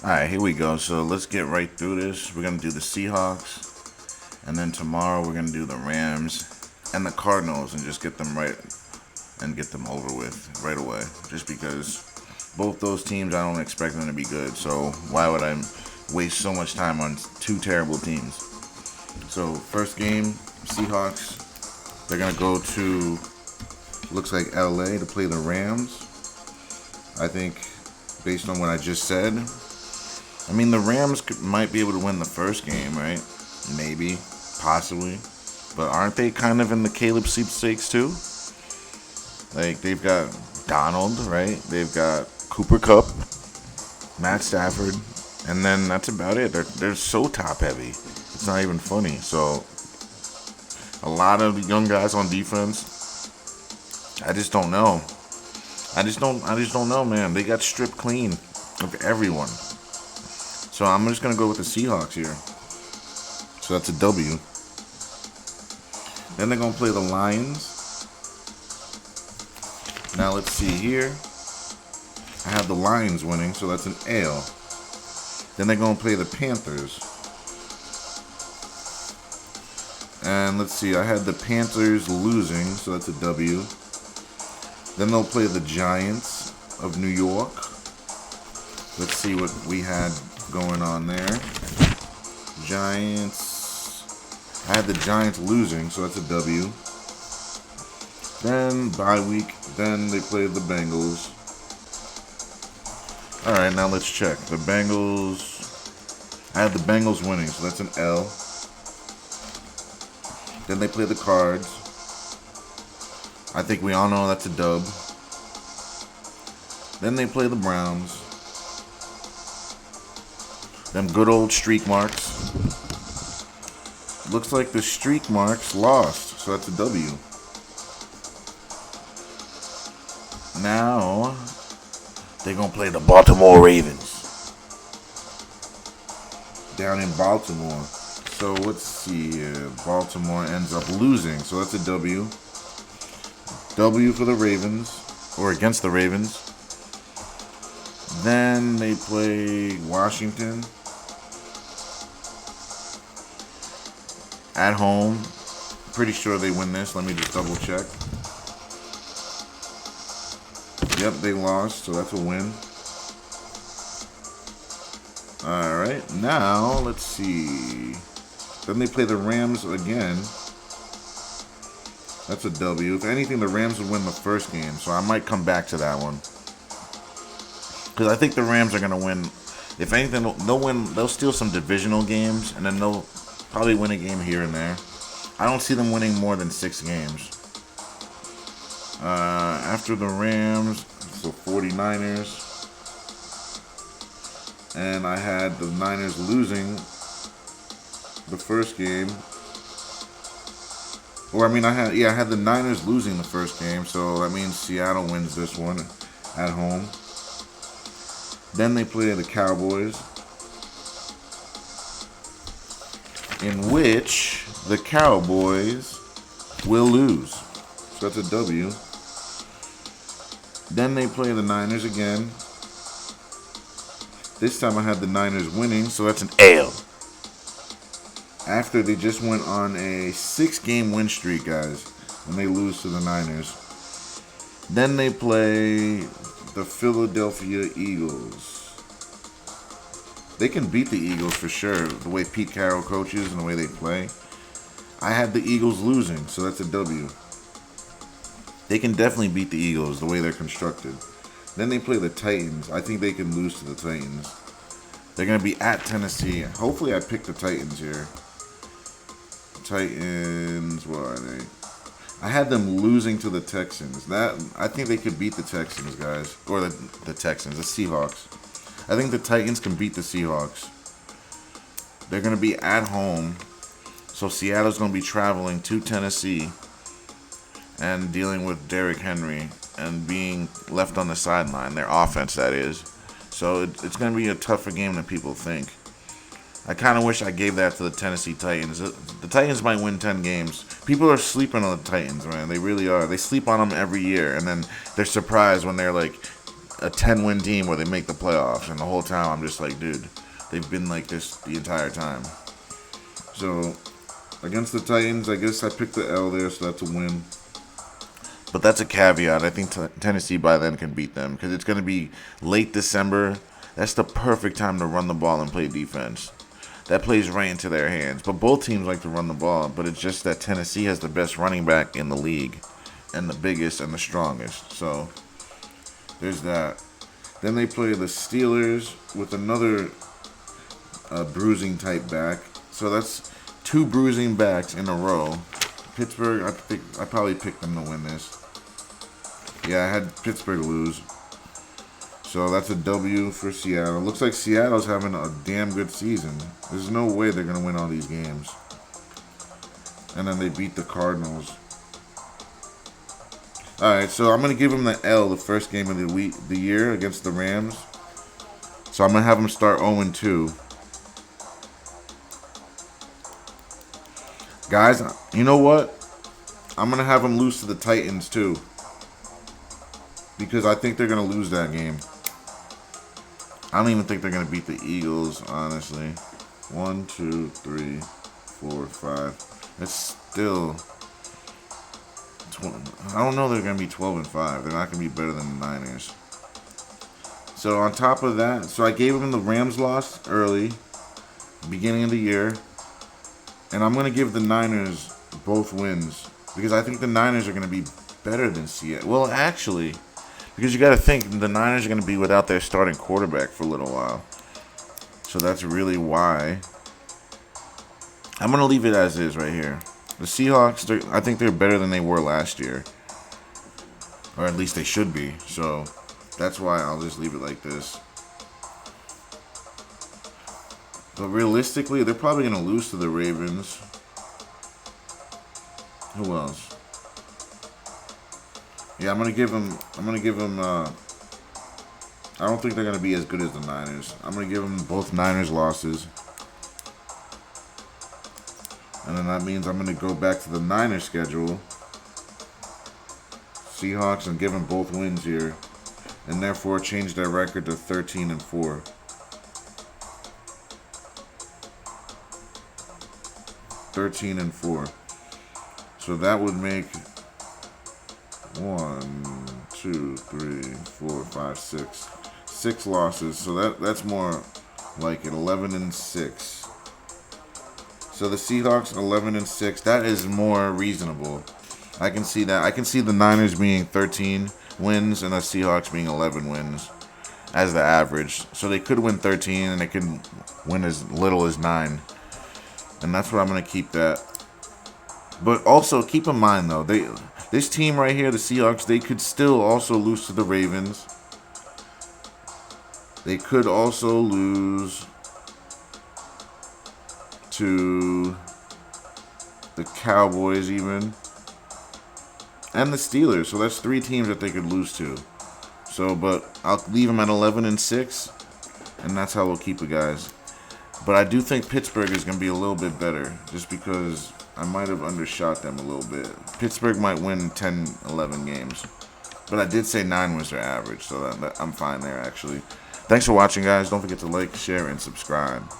Alright, here we go. So let's get right through this. We're going to do the Seahawks. And then tomorrow we're going to do the Rams and the Cardinals and just get them right and get them over with right away. Just because both those teams, I don't expect them to be good. So why would I waste so much time on two terrible teams? So first game, Seahawks. They're going to go to, looks like LA to play the Rams. I think based on what I just said, I mean, the Rams might be able to win the first game, right? Maybe, possibly. But aren't they kind of in the Caleb sweepstakes too? Like, they've got Donald, right? They've got Cooper Cup, Matt Stafford, and then that's about it. They're so top heavy. It's not even funny. So, a lot of young guys on defense. I just don't know. I just don't know, man. They got stripped clean of everyone. So I'm just gonna go with the Seahawks here. So that's a W. Then they're gonna play the Lions. Now let's see here. I have the Lions winning, so that's an L. Then they're gonna play the Panthers. And let's see, I had the Panthers losing, so that's a W. Then they'll play the Giants of New York. Let's see what we had going on there. Giants. I had the Giants losing, so that's a W. Then bye week. Then they played the Bengals. All right, now let's check the Bengals. I had the Bengals winning, so that's an L. Then they play the Cards. I think we all know that's a dub. Then they play the Browns. Them good old streak marks. Looks like the streak marks lost, so that's a W. Now, they're going to play the Baltimore Ravens. Down in Baltimore. So let's see here. Baltimore ends up losing, so that's a W. W for the Ravens, or against the Ravens. Then they play Washington at home. Pretty sure they win this. Let me just double check. Yep, they lost, so that's a win. Alright, now let's see. Then they play the Rams again. That's a W. If anything, the Rams would win the first game, so I might come back to that one. Because I think the Rams are going to win. If anything, they'll win. They'll steal some divisional games, and then they'll probably win a game here and there. I don't see them winning more than 6 games. After the Rams, so 49ers. And I had the Niners losing the first game. Or I had the Niners losing the first game, so that means Seattle wins this one at home. Then they play the Cowboys, in which the Cowboys will lose. So that's a W. Then they play the Niners again. This time I had the Niners winning, so that's an L. After they just went on a 6-game win streak, guys, and they lose to the Niners. Then they play the Philadelphia Eagles. They can beat the Eagles for sure, the way Pete Carroll coaches and the way they play. I had the Eagles losing, so that's a W. They can definitely beat the Eagles the way they're constructed. Then they play the Titans. I think they can lose to the Titans. They're going to be at Tennessee. Hopefully I pick the Titans here. Titans, what are they? I had them losing to the Texans. I think they could beat the Texans, guys. Or the Texans, the Seahawks. I think the Titans can beat the Seahawks. They're going to be at home. So Seattle's going to be traveling to Tennessee and dealing with Derrick Henry and being left on the sideline. Their offense, that is. So it's going to be a tougher game than people think. I kind of wish I gave that to the Tennessee Titans. The Titans might win 10 games. People are sleeping on the Titans, man. They really are. They sleep on them every year, and then they're surprised when they're like a 10-win team where they make the playoffs. And the whole time I'm just like, dude, they've been like this the entire time. So against the Titans, I guess I picked the L there, so that's a win. But that's a caveat. I think Tennessee by then can beat them because it's going to be late December. That's the perfect time to run the ball and play defense. That plays right into their hands. But both teams like to run the ball. But it's just that Tennessee has the best running back in the league and the biggest and the strongest. So there's that. Then they play the Steelers with another bruising type back. So that's 2 bruising backs in a row. Pittsburgh, I probably picked them to win this. Yeah, I had Pittsburgh lose. So that's a W for Seattle. Looks like Seattle's having a damn good season. There's no way they're going to win all these games. And then they beat the Cardinals. Alright, so I'm going to give them the L the first game of the year against the Rams. So I'm going to have them start 0-2. Guys, you know what? I'm going to have them lose to the Titans too. Because I think they're going to lose that game. I don't even think they're going to beat the Eagles, honestly. 1, 2, 3, 4, 5. It's still... I don't know they're going to be 12-5. They're not going to be better than the Niners. So on top of that, so I gave them the Rams loss early, beginning of the year. And I'm going to give the Niners both wins. Because I think the Niners are going to be better than Seattle. Well, actually... Because you got to think, the Niners are going to be without their starting quarterback for a little while. So that's really why. I'm going to leave it as is right here. The Seahawks, I think they're better than they were last year. Or at least they should be. So that's why I'll just leave it like this. But realistically, they're probably going to lose to the Ravens. Who else? Yeah, I'm gonna give them. I don't think they're gonna be as good as the Niners. I'm gonna give them both Niners losses, and then that means I'm gonna go back to the Niners schedule, Seahawks, and give them both wins here, and therefore change their record to 13-4. 13-4. So that would make 1, 2, 3, 4, 5, 6. 6 losses. So that's more like it. 11-6. So the Seahawks 11-6. That is more reasonable. I can see that. I can see the Niners being 13 wins and the Seahawks being 11 wins as the average. So they could win 13 and they could win as little as 9. And that's what I'm going to keep that. But also keep in mind though, this team right here, the Seahawks, they could still also lose to the Ravens. They could also lose to the Cowboys even. And the Steelers. So that's 3 teams that they could lose to. So, but I'll leave them at 11-6. And that's how we'll keep it, guys. But I do think Pittsburgh is going to be a little bit better. Just because I might have undershot them a little bit. Pittsburgh might win 10, 11 games. But I did say 9 was their average. So I'm fine there, actually. Thanks for watching, guys. Don't forget to like, share, and subscribe.